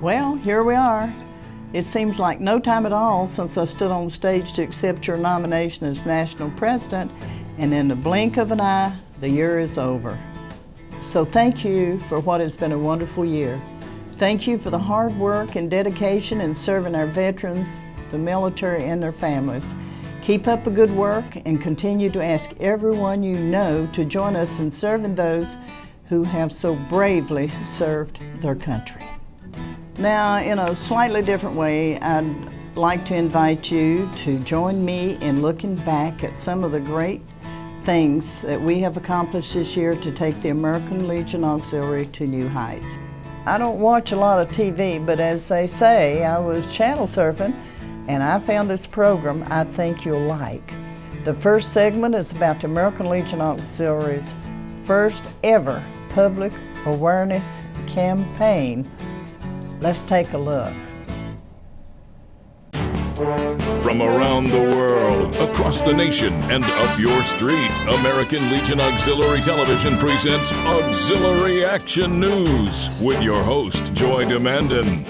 Well, here we are. It seems like no time at all since I stood on stage to accept your nomination as national president, and in the blink of an eye, the year is over. So thank you for what has been a wonderful year. Thank you for the hard work and dedication in serving our veterans, the military, and their families. Keep up the good work and continue to ask everyone you know to join us in serving those who have so bravely served their country. Now, in a slightly different way, I'd like to invite you to join me in looking back at some of the great things that we have accomplished this year to take the American Legion Auxiliary to new heights. I don't watch a lot of TV, but as they say, I was channel surfing and I found this program I think you'll like. The first segment is about the American Legion Auxiliary's first ever public awareness campaign. Let's take a look. From around the world, across the nation, and up your street, American Legion Auxiliary Television presents Auxiliary Action News with your host, Joy Dumandan.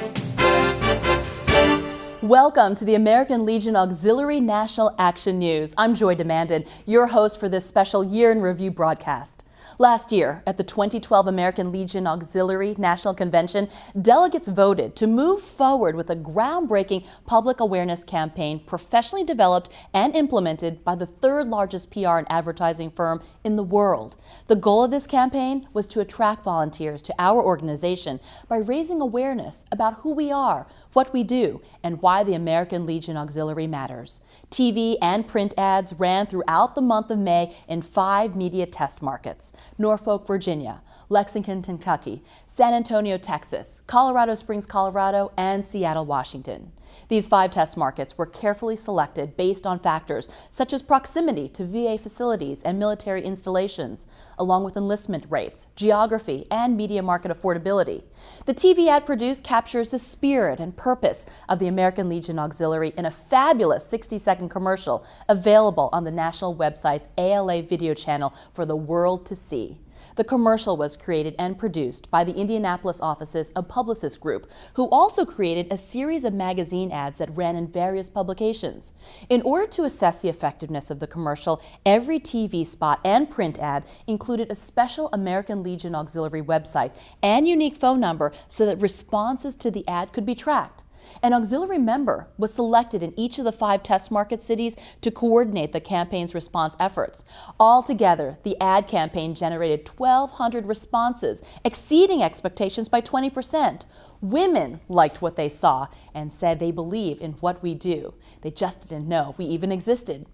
Welcome to the American Legion Auxiliary National Action News. I'm Joy Dumandan, your host for this special Year in Review broadcast. Last year, at the 2012 American Legion Auxiliary National Convention, delegates voted to move forward with a groundbreaking public awareness campaign professionally developed and implemented by the third largest PR and advertising firm in the world. The goal of this campaign was to attract volunteers to our organization by raising awareness about who we are, what we do, and why the American Legion Auxiliary matters. TV and print ads ran throughout the month of May in 5 media test markets: Norfolk, Virginia, Lexington, Kentucky, San Antonio, Texas, Colorado Springs, Colorado, and Seattle, Washington. These 5 test markets were carefully selected based on factors such as proximity to VA facilities and military installations, along with enlistment rates, geography, and media market affordability. The TV ad produced captures the spirit and purpose of the American Legion Auxiliary in a fabulous 60-second commercial available on the national website's ALA video channel for the world to see. The commercial was created and produced by the Indianapolis offices of Publicis Group, who also created a series of magazine ads that ran in various publications. In order to assess the effectiveness of the commercial, every TV spot and print ad included a special American Legion Auxiliary website and unique phone number so that responses to the ad could be tracked. An auxiliary member was selected in each of the 5 test market cities to coordinate the campaign's response efforts. Altogether, the ad campaign generated 1,200 responses, exceeding expectations by 20%. Women liked what they saw and said they believe in what we do. They just didn't know we even existed.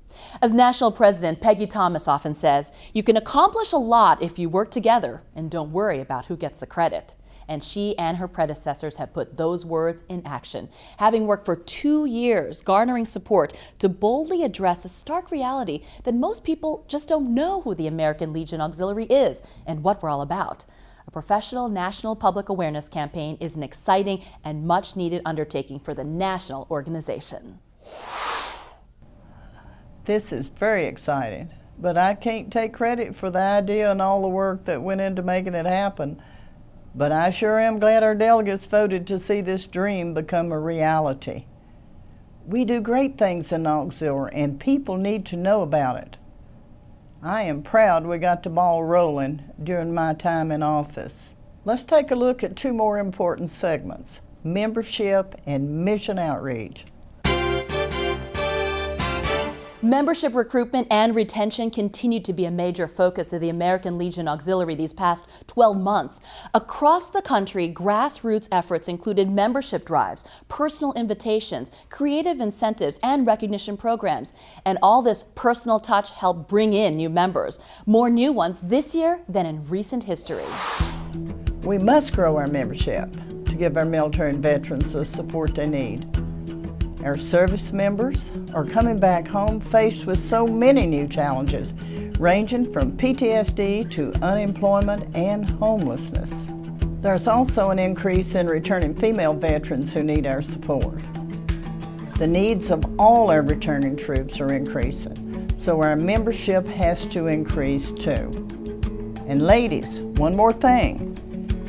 As National President Peggy Thomas often says, you can accomplish a lot if you work together and don't worry about who gets the credit. And she and her predecessors have put those words in action, having worked for 2 years garnering support to boldly address a stark reality that most people just don't know who the American Legion Auxiliary is and what we're all about. A professional national public awareness campaign is an exciting and much needed undertaking for the national organization. This is very exciting, but I can't take credit for the idea and all the work that went into making it happen. But I sure am glad our delegates voted to see this dream become a reality. We do great things in Auxiliary, and people need to know about it. I am proud we got the ball rolling during my time in office. Let's take a look at 2 more important segments: membership and mission outreach. Membership recruitment and retention continued to be a major focus of the American Legion Auxiliary these past 12 months. Across the country, grassroots efforts included membership drives, personal invitations, creative incentives, and recognition programs. And all this personal touch helped bring in new members, more new ones this year than in recent history. We must grow our membership to give our military and veterans the support they need. Our service members are coming back home faced with so many new challenges, ranging from PTSD to unemployment and homelessness. There's also an increase in returning female veterans who need our support. The needs of all our returning troops are increasing, so our membership has to increase too. And ladies, one more thing.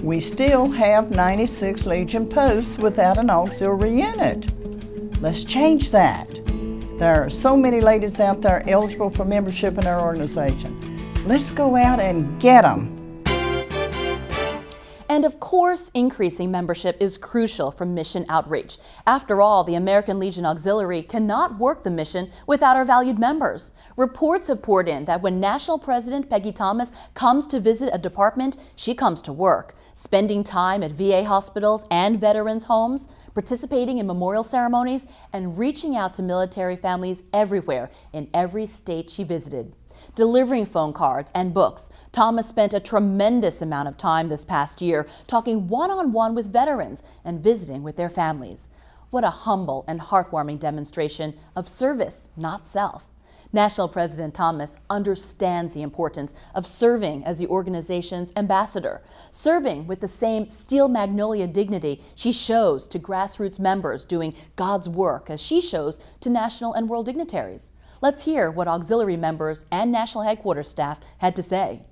We still have 96 Legion posts without an auxiliary unit. Let's change that. There are so many ladies out there eligible for membership in our organization. Let's go out and get them. And of course, increasing membership is crucial for mission outreach. After all, the American Legion Auxiliary cannot work the mission without our valued members. Reports have poured in that when National President Peggy Thomas comes to visit a department, she comes to work, spending time at VA hospitals and veterans' homes, participating in memorial ceremonies, and reaching out to military families everywhere in every state she visited. Delivering phone cards and books, Thomas spent a tremendous amount of time this past year talking one-on-one with veterans and visiting with their families. What a humble and heartwarming demonstration of service, not self. National President Thomas understands the importance of serving as the organization's ambassador, serving with the same steel magnolia dignity she shows to grassroots members doing God's work as she shows to national and world dignitaries. Let's hear what auxiliary members and national headquarters staff had to say.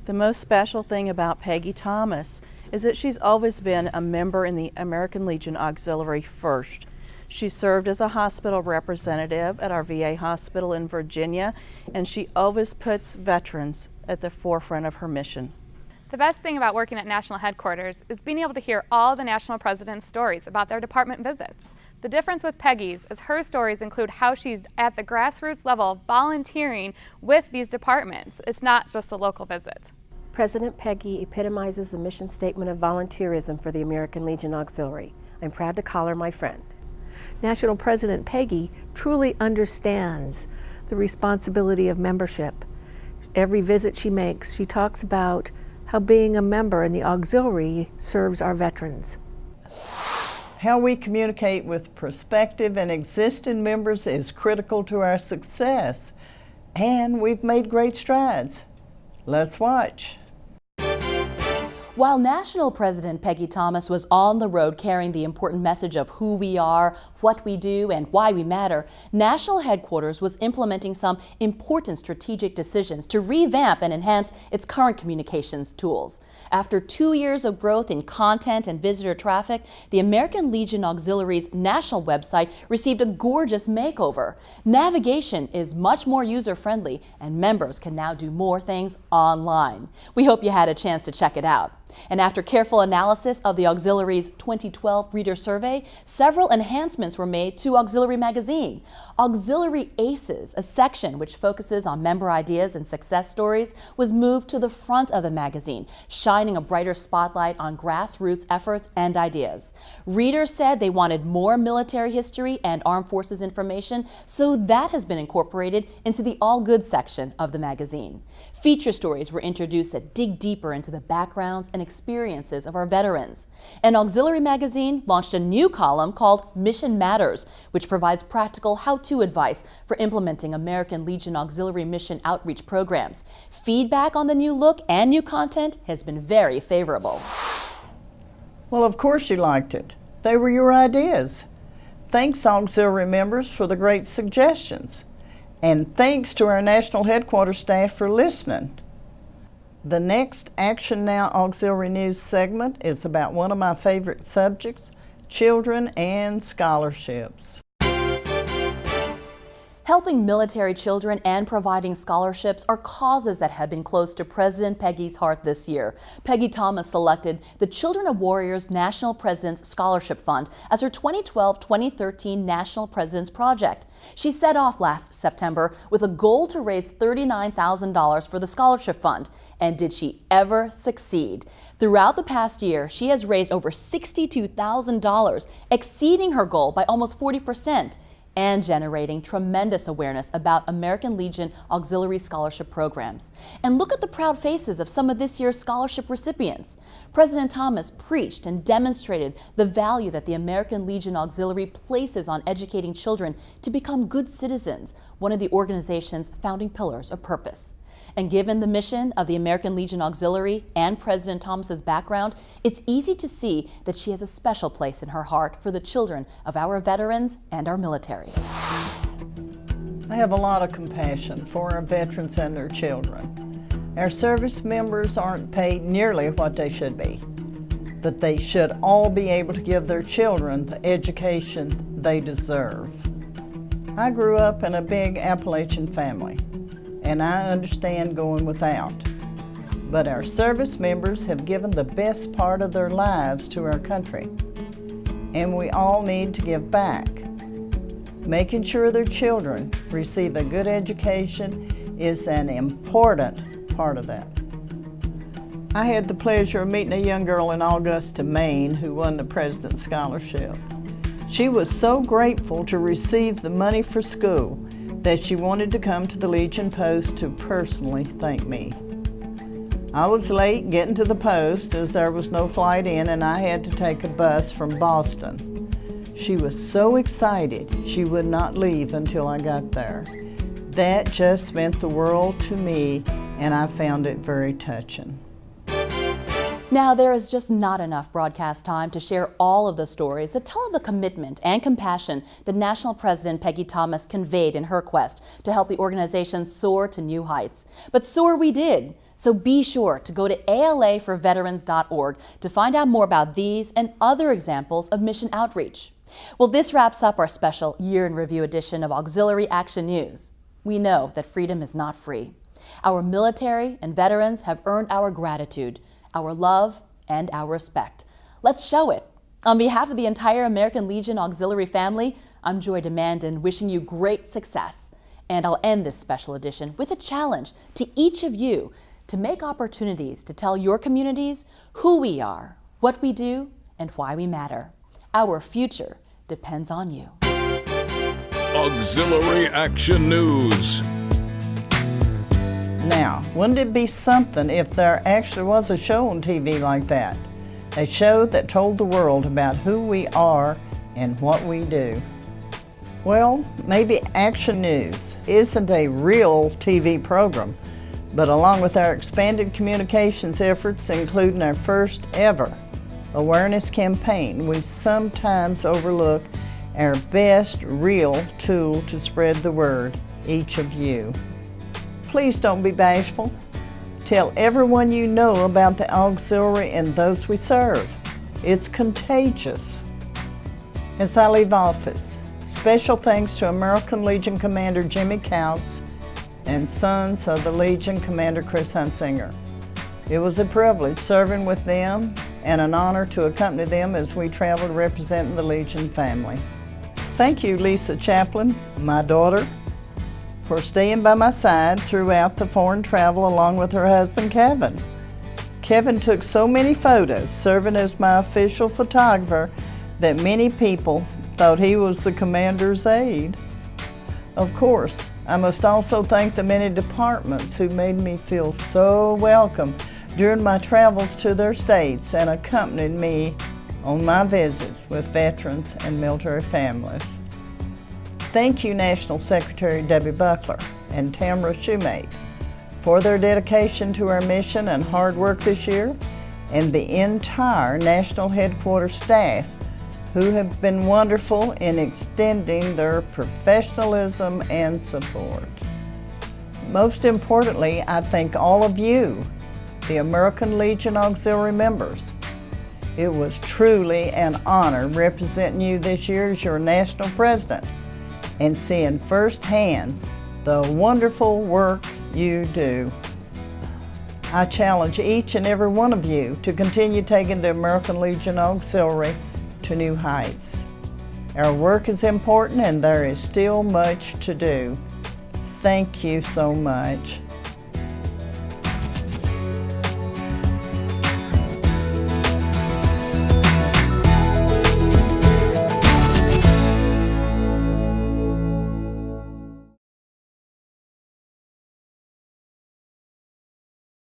The most special thing about Peggy Thomas is that she's always been a member in the American Legion Auxiliary first. She served as a hospital representative at our VA hospital in Virginia, and she always puts veterans at the forefront of her mission. The best thing about working at national headquarters is being able to hear all the national president's stories about their department visits. The difference with Peggy's is her stories include how she's at the grassroots level volunteering with these departments. It's not just a local visit. President Peggy epitomizes the mission statement of volunteerism for the American Legion Auxiliary. I'm proud to call her my friend. National President Peggy truly understands the responsibility of membership. Every visit she makes, she talks about how being a member in the auxiliary serves our veterans. How we communicate with prospective and existing members is critical to our success, and we've made great strides. Let's watch. While National President Peggy Thomas was on the road carrying the important message of who we are, what we do, and why we matter, National Headquarters was implementing some important strategic decisions to revamp and enhance its current communications tools. After 2 years of growth in content and visitor traffic, the American Legion Auxiliary's national website received a gorgeous makeover. Navigation is much more user-friendly, and members can now do more things online. We hope you had a chance to check it out. And after careful analysis of the Auxiliary's 2012 reader survey, several enhancements were made to Auxiliary Magazine. Auxiliary Aces, a section which focuses on member ideas and success stories, was moved to the front of the magazine, shining a brighter spotlight on grassroots efforts and ideas. Readers said they wanted more military history and armed forces information, so that has been incorporated into the All Good section of the magazine. Feature stories were introduced that dig deeper into the backgrounds and experiences of our veterans. And Auxiliary Magazine launched a new column called Mission Matters, which provides practical how-to advice for implementing American Legion Auxiliary mission outreach programs. Feedback on the new look and new content has been very favorable. Well, of course you liked it. They were your ideas. Thanks, auxiliary members, for the great suggestions. And thanks to our national headquarters staff for listening. The next Action Now Auxiliary News segment is about one of my favorite subjects, children and scholarships. Helping military children and providing scholarships are causes that have been close to President Peggy's heart this year. Peggy Thomas selected the Children of Warriors National President's Scholarship Fund as her 2012-2013 National President's Project. She set off last September with a goal to raise $39,000 for the scholarship fund. And did she ever succeed? Throughout the past year, she has raised over $62,000, exceeding her goal by almost 40%. And generating tremendous awareness about American Legion Auxiliary Scholarship programs. And look at the proud faces of some of this year's scholarship recipients. President Thomas preached and demonstrated the value that the American Legion Auxiliary places on educating children to become good citizens, one of the organization's founding pillars of purpose. And given the mission of the American Legion Auxiliary and President Thomas's background, it's easy to see that she has a special place in her heart for the children of our veterans and our military. I have a lot of compassion for our veterans and their children. Our service members aren't paid nearly what they should be. that they should all be able to give their children the education they deserve. I grew up in a big Appalachian family, and I understand going without. But our service members have given the best part of their lives to our country, and we all need to give back. Making sure their children receive a good education is an important part of that. I had the pleasure of meeting a young girl in Augusta, Maine, who won the President's Scholarship. She was so grateful to receive the money for school that she wanted to come to the Legion Post to personally thank me. I was late getting to the post as there was no flight in and I had to take a bus from Boston. She was so excited she would not leave until I got there. That just meant the world to me, and I found it very touching. Now, there is just not enough broadcast time to share all of the stories that tell of the commitment and compassion that National President Peggy Thomas conveyed in her quest to help the organization soar to new heights. But soar we did. So be sure to go to alaforveterans.org to find out more about these and other examples of mission outreach. Well, this wraps up our special Year in Review edition of Auxiliary Action News. We know that freedom is not free. Our military and veterans have earned our gratitude, our love, and our respect. Let's show it. On behalf of the entire American Legion Auxiliary family, I'm Joy Dumandan, wishing you great success. And I'll end this special edition with a challenge to each of you to make opportunities to tell your communities who we are, what we do, and why we matter. Our future depends on you. Auxiliary Action News. Now, wouldn't it be something if there actually was a show on TV like that? A show that told the world about who we are and what we do. Well, maybe Action News isn't a real TV program, but along with our expanded communications efforts, including our first ever awareness campaign, we sometimes overlook our best real tool to spread the word, each of you. Please don't be bashful. Tell everyone you know about the auxiliary and those we serve. It's contagious. As I leave office, special thanks to American Legion Commander Jimmy Counts and Sons of the Legion Commander Chris Hunsinger. It was a privilege serving with them and an honor to accompany them as we traveled representing the Legion family. Thank you, Lisa Chaplin, my daughter, for staying by my side throughout the foreign travel along with her husband, Kevin. Kevin took so many photos, serving as my official photographer, that many people thought he was the commander's aide. Of course, I must also thank the many departments who made me feel so welcome during my travels to their states and accompanied me on my visits with veterans and military families. Thank you, National Secretary Debbie Buckler and Tamara Shoemate, for their dedication to our mission and hard work this year, and the entire National Headquarters staff who have been wonderful in extending their professionalism and support. Most importantly, I thank all of you, the American Legion Auxiliary members. It was truly an honor representing you this year as your national president and seeing firsthand the wonderful work you do. I challenge each and every one of you to continue taking the American Legion Auxiliary to new heights. Our work is important and there is still much to do. Thank you so much.